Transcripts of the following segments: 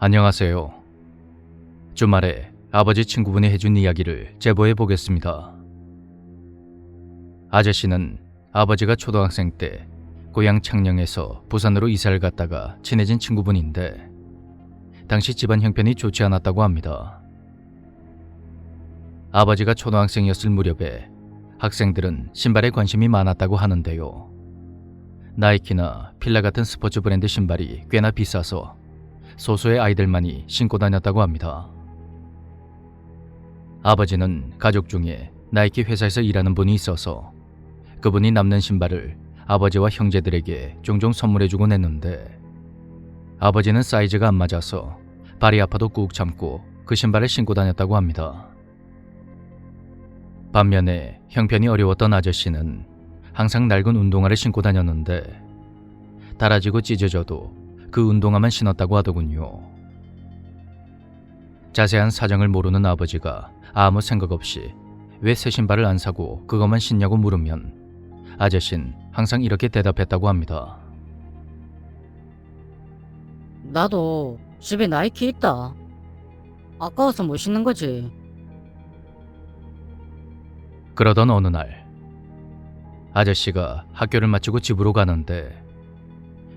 안녕하세요. 주말에 아버지 친구분이 해준 이야기를 제보해 보겠습니다. 아저씨는 아버지가 초등학생 때 고향 창녕에서 부산으로 이사를 갔다가 친해진 친구분인데 당시 집안 형편이 좋지 않았다고 합니다. 아버지가 초등학생이었을 무렵에 학생들은 신발에 관심이 많았다고 하는데요. 나이키나 필라 같은 스포츠 브랜드 신발이 꽤나 비싸서 소수의 아이들만이 신고 다녔다고 합니다. 아버지는 가족 중에 나이키 회사에서 일하는 분이 있어서 그분이 남는 신발을 아버지와 형제들에게 종종 선물해주곤 했는데 아버지는 사이즈가 안 맞아서 발이 아파도 꾹 참고 그 신발을 신고 다녔다고 합니다. 반면에 형편이 어려웠던 아저씨는 항상 낡은 운동화를 신고 다녔는데 달아지고 찢어져도 그 운동화만 신었다고 하더군요. 자세한 사정을 모르는 아버지가 아무 생각 없이 왜 새 신발을 안 사고 그것만 신냐고 물으면 아저씨는 항상 이렇게 대답했다고 합니다. 나도 집에 나이키 있다. 아까워서 못 신는 거지. 그러던 어느 날 아저씨가 학교를 마치고 집으로 가는데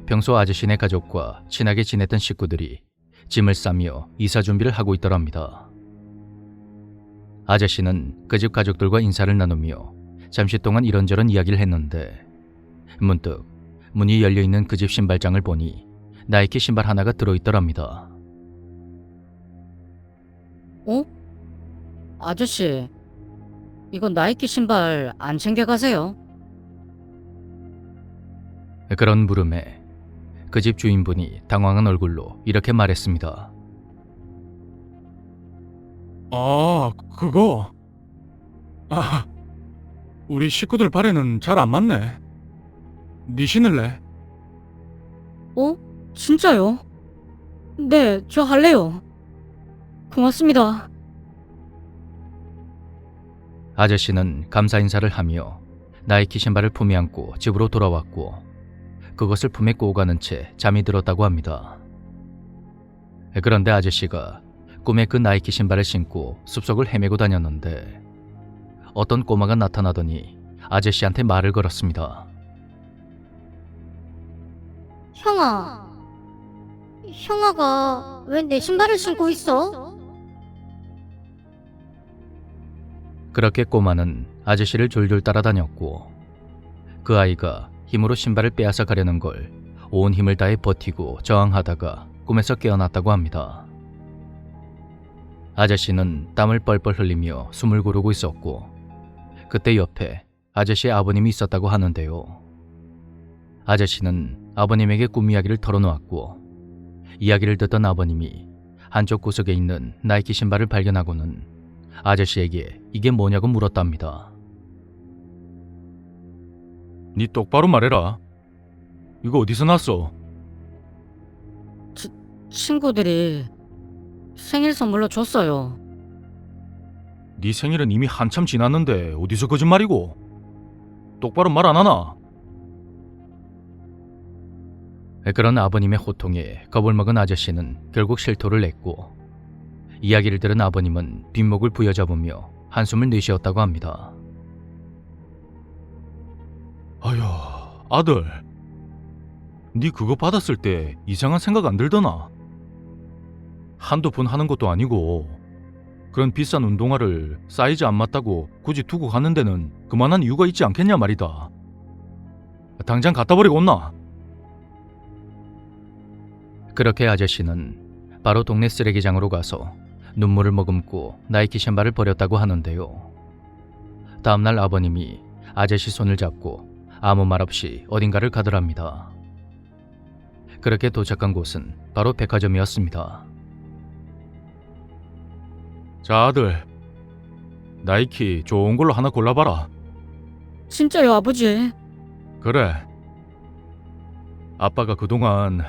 평소 아저씨네 가족과 친하게 지냈던 식구들이 짐을 싸며 이사 준비를 하고 있더랍니다. 아저씨는 그 집 가족들과 인사를 나누며 잠시 동안 이런저런 이야기를 했는데 문득 문이 열려있는 그 집 신발장을 보니 나이키 신발 하나가 들어있더랍니다. 어? 아저씨, 이건 나이키 신발 안 챙겨가세요? 그런 물음에 그 집 주인분이 당황한 얼굴로 이렇게 말했습니다. 그거. 우리 식구들 발에는 잘 안 맞네. 니 신을래? 어? 진짜요? 네, 저 할래요. 고맙습니다. 아저씨는 감사 인사를 하며 나이키 신발을 품에 안고 집으로 돌아왔고 그것을 품에 꼬고 가는 채 잠이 들었다고 합니다. 그런데 아저씨가 꿈에 그 나이키 신발을 신고 숲속을 헤매고 다녔는데 어떤 꼬마가 나타나더니 아저씨한테 말을 걸었습니다. 형아가 왜 내 신발을 신고 있어? 그렇게 꼬마는 아저씨를 졸졸 따라다녔고 그 아이가 힘으로 신발을 빼앗아 가려는 걸 온 힘을 다해 버티고 저항하다가 꿈에서 깨어났다고 합니다. 아저씨는 땀을 뻘뻘 흘리며 숨을 고르고 있었고 그때 옆에 아저씨의 아버님이 있었다고 하는데요. 아저씨는 아버님에게 꿈 이야기를 털어놓았고 이야기를 듣던 아버님이 한쪽 구석에 있는 나이키 신발을 발견하고는 아저씨에게 이게 뭐냐고 물었답니다. 니 똑바로 말해라. 이거 어디서 났어? 친구들이 생일 선물로 줬어요. 니 생일은 이미 한참 지났는데 어디서 거짓말이고? 똑바로 말 안 하나? 그런 아버님의 호통에 겁을 먹은 아저씨는 결국 실토를 냈고 이야기를 들은 아버님은 뒷목을 부여잡으며 한숨을 내쉬었다고 합니다. 아휴, 아들. 니 그거 받았을 때 이상한 생각 안 들더나? 한두 번 하는 것도 아니고 그런 비싼 운동화를 사이즈 안 맞다고 굳이 두고 가는 데는 그만한 이유가 있지 않겠냐 말이다. 당장 갖다 버리고 온나? 그렇게 아저씨는 바로 동네 쓰레기장으로 가서 눈물을 머금고 나이키 신발을 버렸다고 하는데요. 다음날 아버님이 아저씨 손을 잡고 아무 말 없이 어딘가를 가더랍니다. 그렇게 도착한 곳은 바로 백화점이었습니다. 자, 아들. 나이키 좋은 걸로 하나 골라봐라. 진짜요, 아버지? 그래. 아빠가 그동안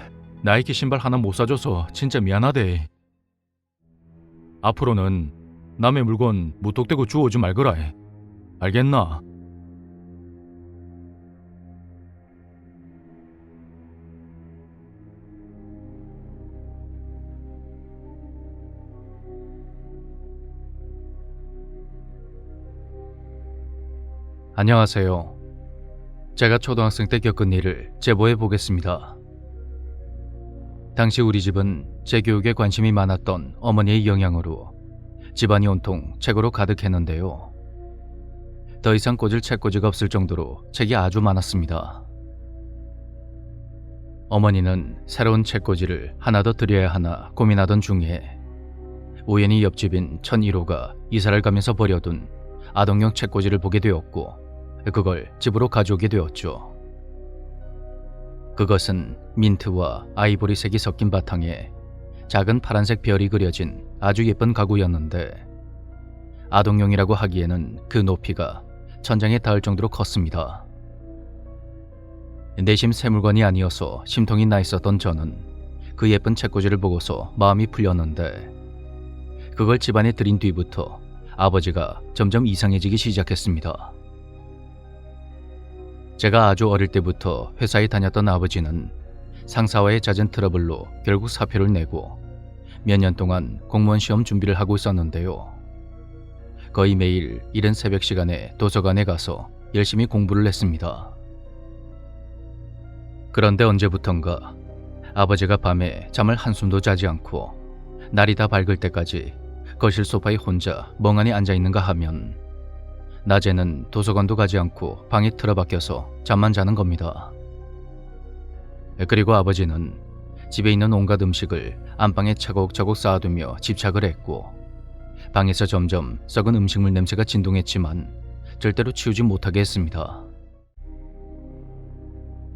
나이키 신발 하나 못 사줘서 진짜 미안하대. 앞으로는 남의 물건 무턱대고 주워오지 말거라. 알겠나? 안녕하세요. 제가 초등학생 때 겪은 일을 제보해 보겠습니다. 당시 우리 집은 제 교육에 관심이 많았던 어머니의 영향으로 집안이 온통 책으로 가득했는데요. 더 이상 꽂을 책꽂이가 없을 정도로 책이 아주 많았습니다. 어머니는 새로운 책꽂이를 하나 더 드려야 하나 고민하던 중에 우연히 옆집인 1001호가 이사를 가면서 버려둔 아동용 책꽂이를 보게 되었고 그걸 집으로 가져오게 되었죠. 그것은 민트와 아이보리색이 섞인 바탕에 작은 파란색 별이 그려진 아주 예쁜 가구였는데 아동용이라고 하기에는 그 높이가 천장에 닿을 정도로 컸습니다. 내심 새 물건이 아니어서 심통이 나 있었던 저는 그 예쁜 책꽂이를 보고서 마음이 풀렸는데 그걸 집안에 들인 뒤부터 아버지가 점점 이상해지기 시작했습니다. 제가 아주 어릴 때부터 회사에 다녔던 아버지는 상사와의 잦은 트러블로 결국 사표를 내고 몇 년 동안 공무원 시험 준비를 하고 있었는데요. 거의 매일 이른 새벽 시간에 도서관에 가서 열심히 공부를 했습니다. 그런데 언제부턴가 아버지가 밤에 잠을 한숨도 자지 않고 날이 다 밝을 때까지 거실 소파에 혼자 멍하니 앉아있는가 하면 낮에는 도서관도 가지 않고 방에 틀어박혀서 잠만 자는 겁니다. 그리고 아버지는 집에 있는 온갖 음식을 안방에 차곡차곡 쌓아두며 집착을 했고 방에서 점점 썩은 음식물 냄새가 진동했지만 절대로 치우지 못하게 했습니다.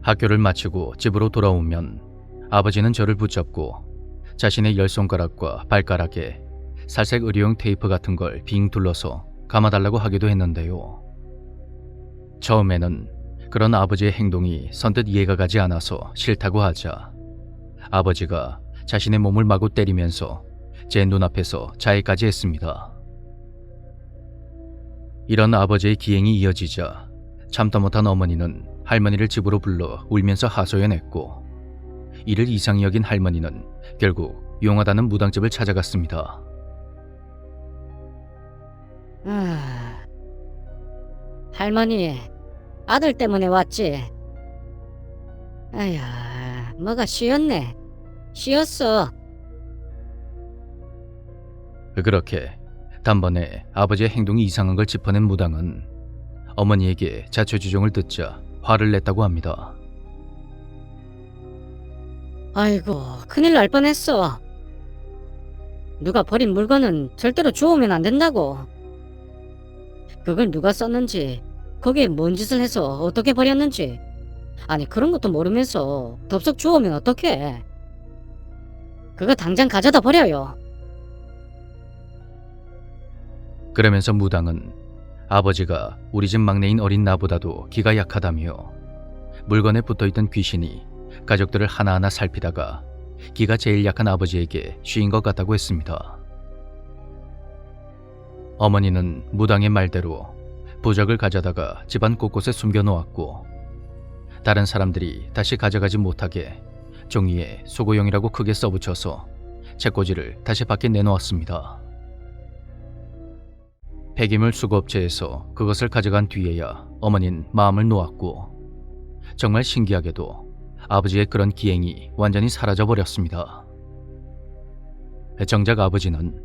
학교를 마치고 집으로 돌아오면 아버지는 저를 붙잡고 자신의 열 손가락과 발가락에 살색 의료용 테이프 같은 걸 빙 둘러서 감아달라고 하기도 했는데요. 처음에는 그런 아버지의 행동이 선뜻 이해가 가지 않아서 싫다고 하자 아버지가 자신의 몸을 마구 때리면서 제 눈앞에서 자해까지 했습니다. 이런 아버지의 기행이 이어지자 참다 못한 어머니는 할머니를 집으로 불러 울면서 하소연했고 이를 이상히 여긴 할머니는 결국 용하다는 무당집을 찾아갔습니다. 할머니, 아들 때문에 왔지? 아휴, 뭐가 쉬었네. 쉬었어. 그렇게 단번에 아버지의 행동이 이상한 걸 짚어낸 무당은 어머니에게 자초지종을 듣자 화를 냈다고 합니다. 아이고, 큰일 날 뻔했어. 누가 버린 물건은 절대로 주우면 안 된다고. 그걸 누가 썼는지, 거기에 뭔 짓을 해서 어떻게 버렸는지, 아니 그런 것도 모르면서 덥석 주우면 어떡해. 그거 당장 가져다 버려요. 그러면서 무당은 아버지가 우리 집 막내인 어린 나보다도 기가 약하다며 물건에 붙어있던 귀신이 가족들을 하나하나 살피다가 기가 제일 약한 아버지에게 씌인 것 같다고 했습니다. 어머니는 무당의 말대로 부적을 가져다가 집안 곳곳에 숨겨놓았고 다른 사람들이 다시 가져가지 못하게 종이에 수고용이라고 크게 써붙여서 책꽂이를 다시 밖에 내놓았습니다. 폐기물 수거업체에서 그것을 가져간 뒤에야 어머니는 마음을 놓았고 정말 신기하게도 아버지의 그런 기행이 완전히 사라져버렸습니다. 정작 아버지는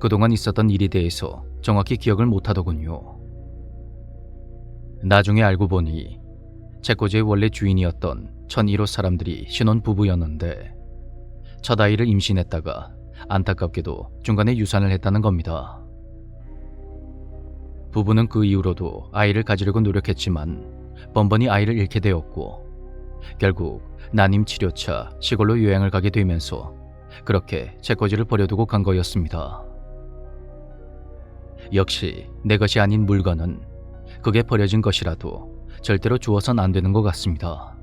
그동안 있었던 일에 대해서 정확히 기억을 못하더군요. 나중에 알고 보니 책꽂이의 원래 주인이었던 1001호 사람들이 신혼부부였는데 첫 아이를 임신했다가 안타깝게도 중간에 유산을 했다는 겁니다. 부부는 그 이후로도 아이를 가지려고 노력했지만 번번이 아이를 잃게 되었고 결국 난임 치료차 시골로 요양을 가게 되면서 그렇게 책꽂이를 버려두고 간 거였습니다. 역시 내 것이 아닌 물건은 그게 버려진 것이라도 절대로 주워선 안 되는 것 같습니다.